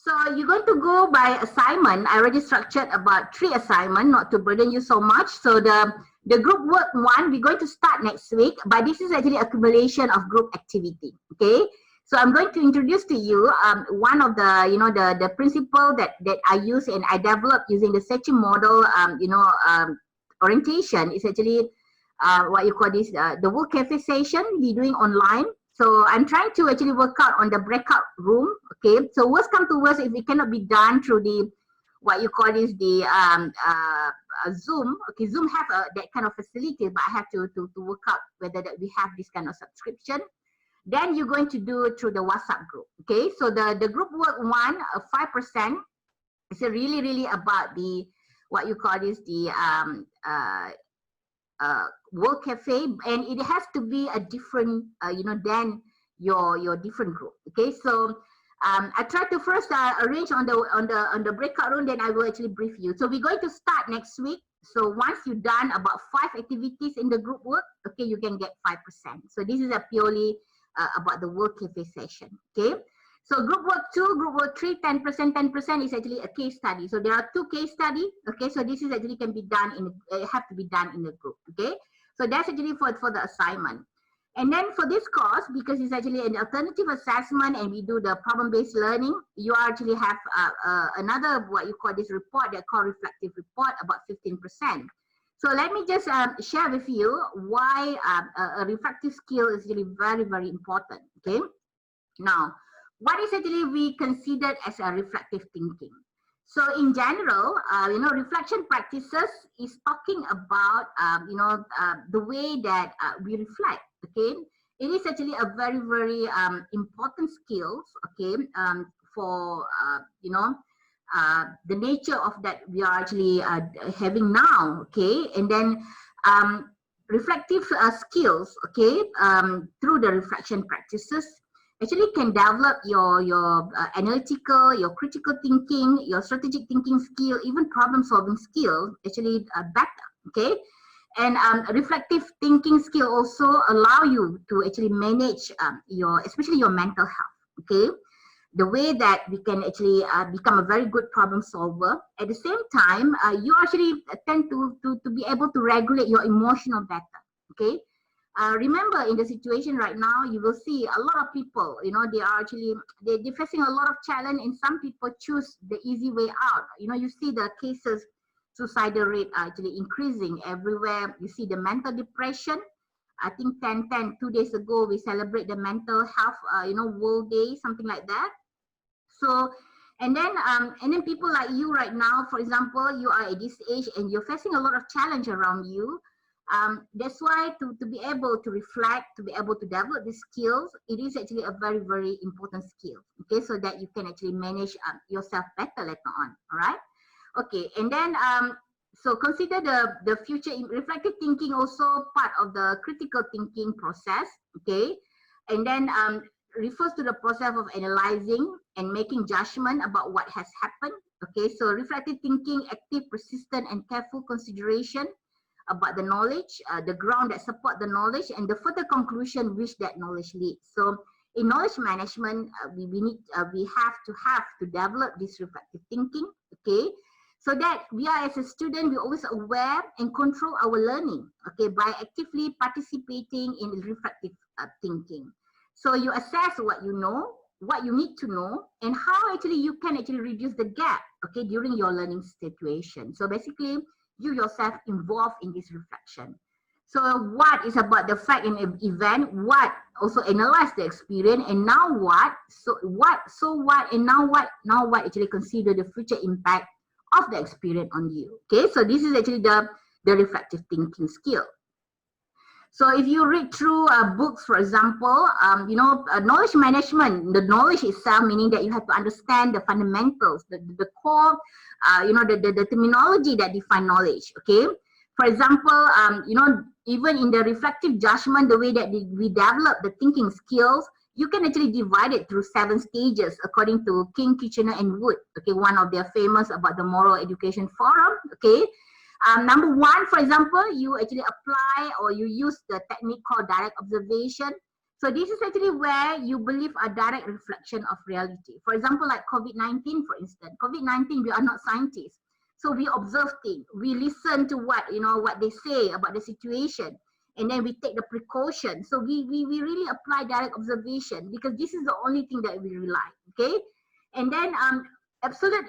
So you're going to go by assignment. I already structured about 3 assignments, not to burden you so much. So the group work 1, we're going to start next week, but this is actually accumulation of group activity. Okay. So I'm going to introduce to you one of the the principle that I use and I developed using the searching model orientation is actually what you call this the work cafe session we're doing online. So I'm trying to actually work out on the breakout room. Okay, so worst come to worst, if it cannot be done through the what you call this the Zoom. Okay, Zoom have that kind of facility, but I have to work out whether that we have this kind of subscription. Then you're going to do it through the WhatsApp group. Okay, so the group work 1, 5% is really about the what you call this the work cafe, and it has to be a different than your different group. Okay, so I try to first arrange on the breakout room, then I will actually brief you. So we're going to start next week. So once you've done about 5 activities in the group work, okay, you can get 5%. So this is a purely about the work cafe session. Okay, so group work 2, group work 3, 10%, 10% is actually a case study. So there are 2 case study. Okay, so this is actually can be done in have to be done in the group. Okay, so that's actually for the assignment. And then for this course, because it's actually an alternative assessment and we do the problem-based learning, you actually have another what you call this report that called reflective report about 15%. So let me just share with you why a reflective skill is really very important. Okay, now what is actually we considered as a reflective thinking? So in general, reflection practices is talking about the way that we reflect. Okay, it is actually a very important skills. Okay, for the nature of that we are actually having now. Okay, and then reflective skills. Okay, through the reflection practices actually can develop your analytical, your critical thinking, your strategic thinking skill, even problem solving skill actually better. Okay, and reflective thinking skill also allow you to actually manage especially your mental health. Okay, the way that we can actually become a very good problem solver. At the same time, you actually tend to be able to regulate your emotional better. Okay. Remember, in the situation right now, you will see a lot of people, they are actually, they're facing a lot of challenge, and some people choose the easy way out. You see the cases, suicidal rate are actually increasing everywhere. You see the mental depression. I think 2 days ago, we celebrate the mental health, World Day, something like that. So, and then people like you right now, for example, you are at this age and you're facing a lot of challenge around you. That's why to be able to reflect, to be able to develop these skills, it is actually a very important skill. Okay, so that you can actually manage yourself better later on. All right. Okay, and then so consider the future reflective thinking also part of the critical thinking process. Okay, and then refers to the process of analyzing and making judgment about what has happened. Okay, so reflective thinking, active, persistent, and careful consideration about the knowledge, the ground that support the knowledge, and the further conclusion which that knowledge leads. So in knowledge management, we have to develop this reflective thinking. Okay, so that we are as a student, we're always aware and control our learning. Okay, by actively participating in reflective thinking. So you assess what you know, what you need to know, and how actually you can actually reduce the gap. Okay, during your learning situation. So basically, you yourself involved in this reflection. So what is about the fact in an event, what also analyze the experience, and now what, so what, and now what actually consider the future impact of the experience on you. Okay, so this is actually the reflective thinking skill. So if you read through books, for example, knowledge management, the knowledge itself, meaning that you have to understand the fundamentals, the core, the terminology that define knowledge. Okay, for example, even in the reflective judgment, the way that we develop the thinking skills, you can actually divide it through 7 stages according to King, Kitchener, and Wood. Okay, one of their famous about the moral education forum. Okay. Number 1, for example, you actually apply or you use the technique called direct observation. So this is actually where you believe a direct reflection of reality. For example, like COVID-19, for instance. COVID-19, we are not scientists. So we observe things. We listen to what they say about the situation. And then we take the precaution. So we really apply direct observation because this is the only thing that we rely. Okay. And then absolute,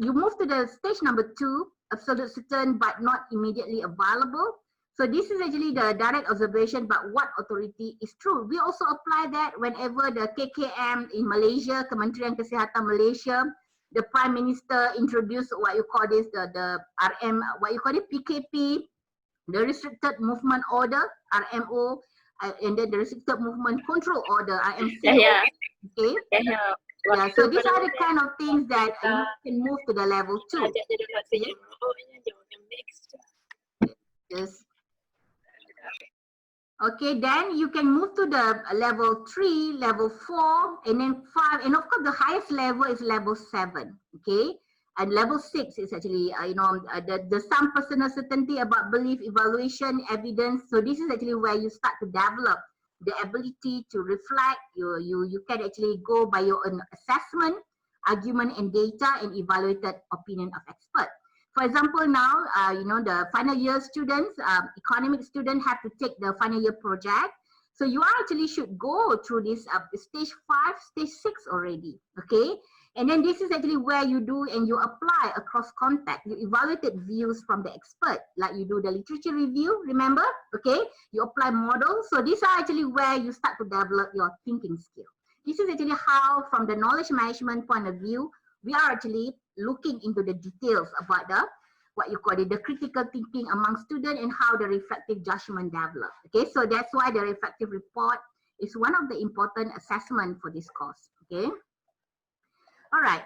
you move to the stage number 2, absolute certain but not immediately available. So this is actually the direct observation, but what authority is true. We also apply that whenever the KKM in Malaysia, Kementerian Kesihatan Malaysia, the Prime Minister introduced what you call this, the RM, what you call it, PKP, the Restricted Movement Order, RMO, and then the Restricted Movement Control Order, RMCO. Okay. Yeah, so these are the kind of things that you can move to the level 2. Yes. Okay, then you can move to the level 3, level 4, and then 5, and of course the highest level is level 7. Okay, and level 6 is actually the some personal certainty about belief, evaluation, evidence. So this is actually where you start to develop the ability to reflect. You can actually go by your own assessment, argument, and data, and evaluated opinion of expert. For example, now, the final year students, economic students have to take the final year project. So you actually should go through this stage 5, stage 6 already, okay? And then this is actually where you do and you apply across context. You evaluated views from the expert, like you do the literature review, remember? Okay, you apply models. So these are actually where you start to develop your thinking skill. This is actually how, from the knowledge management point of view, we are actually looking into the details about the critical thinking among students and how the reflective judgment develop. Okay, so that's why the reflective report is one of the important assessment for this course. Okay. All right.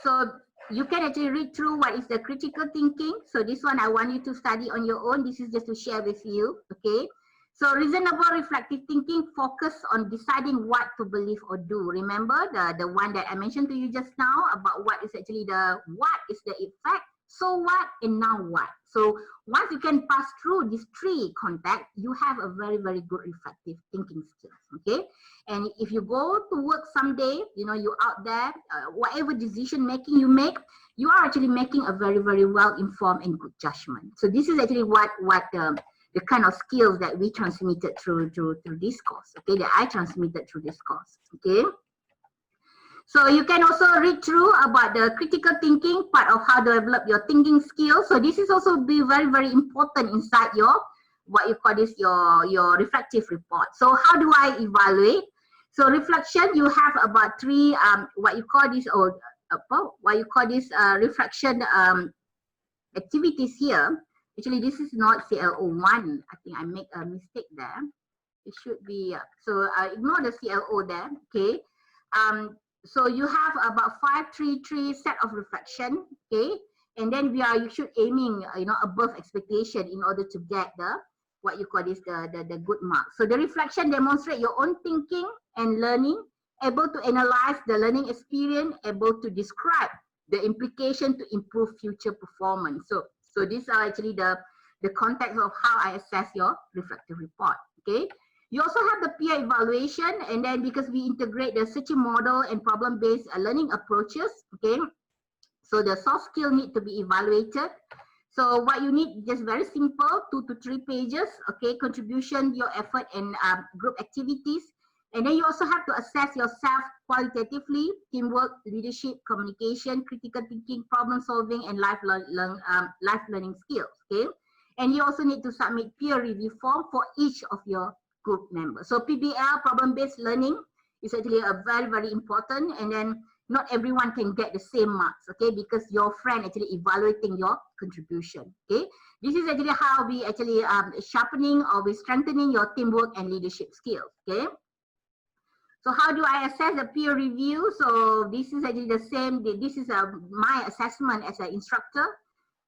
So you can actually read through what is the critical thinking. So this one I want you to study on your own. This is just to share with you. Okay. So reasonable reflective thinking focus on deciding what to believe or do. Remember the one that I mentioned to you just now about what is actually what is the effect, so what, and now what. So once you can pass through these 3 contacts, you have a very, very good reflective thinking skills. Okay. And if you go to work someday, you're out there, whatever decision making you make, you are actually making a very, very well informed and good judgment. So this is actually what the kind of skills that we transmitted through this course, okay, that I transmitted through this course, okay. So you can also read through about the critical thinking part of how to develop your thinking skills. So this is also be very, very important inside your, what you call this, your reflective report. So how do I evaluate? So reflection, you have about 3, what you call this reflection activities here. Actually, this is not CLO1. I think I make a mistake there. It should be, ignore the CLO there, okay. So you have about 5-3-3 set of reflection, okay. And then you should aiming, above expectation in order to get the good mark. So the reflection demonstrate your own thinking and learning, able to analyze the learning experience, able to describe the implication to improve future performance. So these are actually the context of how I assess your reflective report, okay. You also have the peer evaluation, and then because we integrate the searching model and problem-based learning approaches, okay. So the soft skill need to be evaluated. So what you need, just very simple, 2 to 3 pages, okay, contribution, your effort, and group activities. And then you also have to assess yourself qualitatively, teamwork, leadership, communication, critical thinking, problem solving, and life learning skills, okay. And you also need to submit peer review form for each of your group members. So PBL, problem-based learning, is actually a very, very important, and then not everyone can get the same marks, okay, because your friend actually evaluating your contribution, okay. This is actually how we actually sharpening or we strengthening your teamwork and leadership skills, okay. So how do I assess the peer review? So this is actually the same, this is my assessment as an instructor.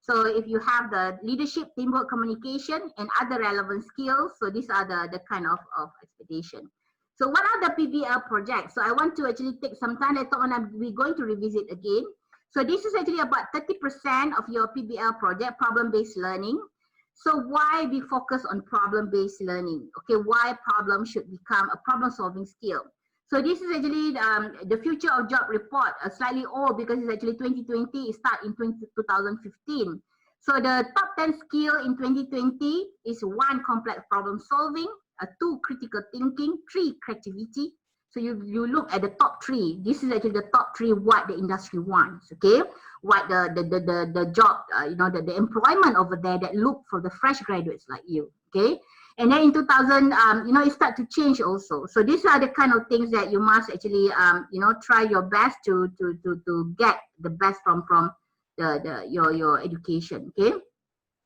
So if you have the leadership, teamwork, communication, and other relevant skills, so these are the kind of expectation. So what are the PBL projects? So I want to actually take some time. Later on, we're going to revisit again. So this is actually about 30% of your PBL project, problem-based learning. So why we focus on problem-based learning? Okay, why problem should become a problem-solving skill? So this is actually the future of job report, slightly old because it's actually 2020, it started in 2015. So the top 10 skill in 2020 is 1, complex problem solving, 2, critical thinking, 3, creativity. So you look at the top 3. This is actually the top 3 what the industry wants, okay? What the job, the employment over there that look for the fresh graduates like you, okay? And then in 2000, it start to change also. So these are the kind of things that you must actually, try your best to get the best from your education, okay?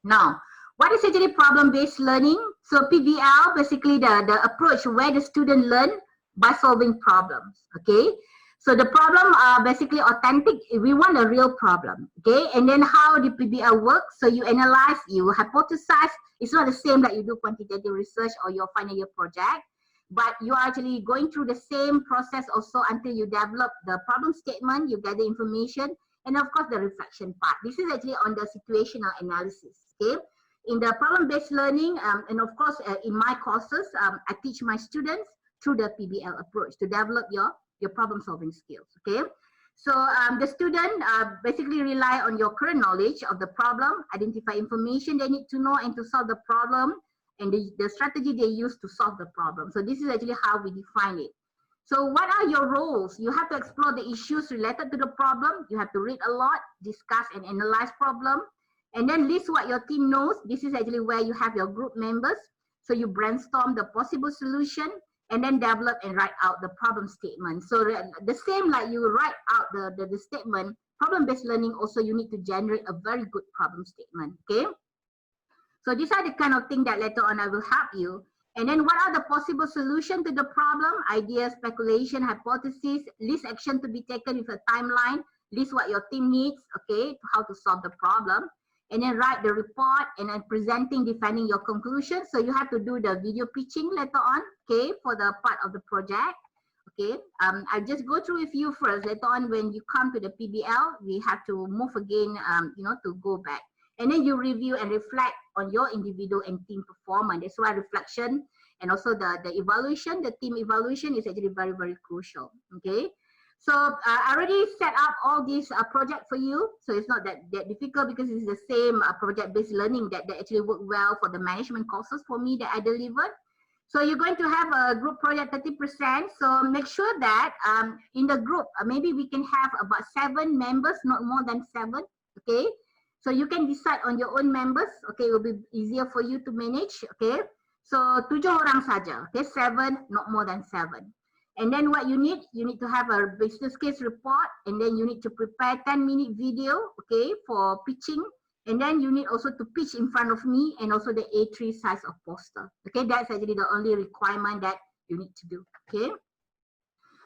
Now, what is actually problem-based learning? So PBL, basically the approach where the student learn by solving problems, okay? So the problem are basically authentic. We want a real problem, okay? And then how the PBL works? So you analyze, you hypothesize. It's not the same that you do quantitative research or your final year project, but you are actually going through the same process also until you develop the problem statement, you gather information, and of course the reflection part. This is actually on the situational analysis, okay? In the problem-based learning, and of course in my courses, I teach my students through the PBL approach to develop your problem-solving skills, okay? So the student basically rely on your current knowledge of the problem, identify information they need to know and to solve the problem, and the strategy they use to solve the problem. So this is actually how we define it. So what are your roles? You have to explore the issues related to the problem. You have to read a lot, discuss and analyze problem, and then list what your team knows. This is actually where you have your group members. So you brainstorm the possible solution and then develop and write out the problem statement. So the same like you write out the statement, problem-based learning also you need to generate a very good problem statement, okay? So these are the kind of thing that later on I will help you. And then what are the possible solutions to the problem? Ideas, speculation, hypothesis, list action to be taken with a timeline, list what your team needs, okay, how to solve the problem. And then write the report and then presenting, defending your conclusion. So you have to do the video pitching later on, okay, for the part of the project. Okay, I'll just go through with you first. Later on, when you come to the PBL, we have to move again, to go back. And then you review and reflect on your individual and team performance. That's why reflection and also the evaluation, the team evaluation is actually very, very crucial. Okay. So I already set up all these projects for you. So it's not that difficult because it's the same project-based learning that actually work well for the management courses for me that I delivered. So you're going to have a group project 30%. So make sure that in the group, maybe we can have about 7 members, not more than 7. Okay. So you can decide on your own members. Okay, it will be easier for you to manage. Okay. So 7 orang saja. Okay, 7, not more than 7. And then what you need to have a business case report, and then you need to prepare 10-minute video, okay, for pitching. And then you need also to pitch in front of me and also the A3 size of poster. Okay, that's actually the only requirement that you need to do, okay?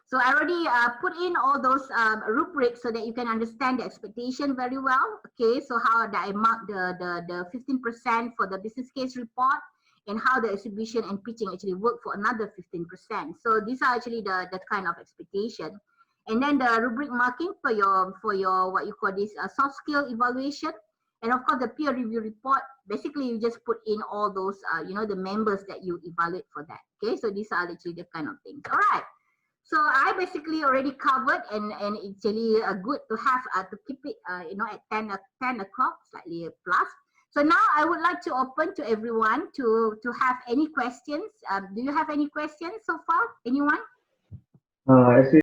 So I already put in all those rubrics so that you can understand the expectation very well, okay? So how that I mark the 15% for the business case report, and how the exhibition and pitching actually work for another 15%. So these are actually the kind of expectation. And then the rubric marking for your what you call this soft skill evaluation. And of course the peer review report, basically you just put in all those, the members that you evaluate for that. Okay, so these are actually the kind of things. All right. So I basically already covered, and it's really good to have to keep it, at 10 o'clock, slightly plus. So now I would like to open to everyone to have any questions. Do you have any questions so far? Anyone? I see.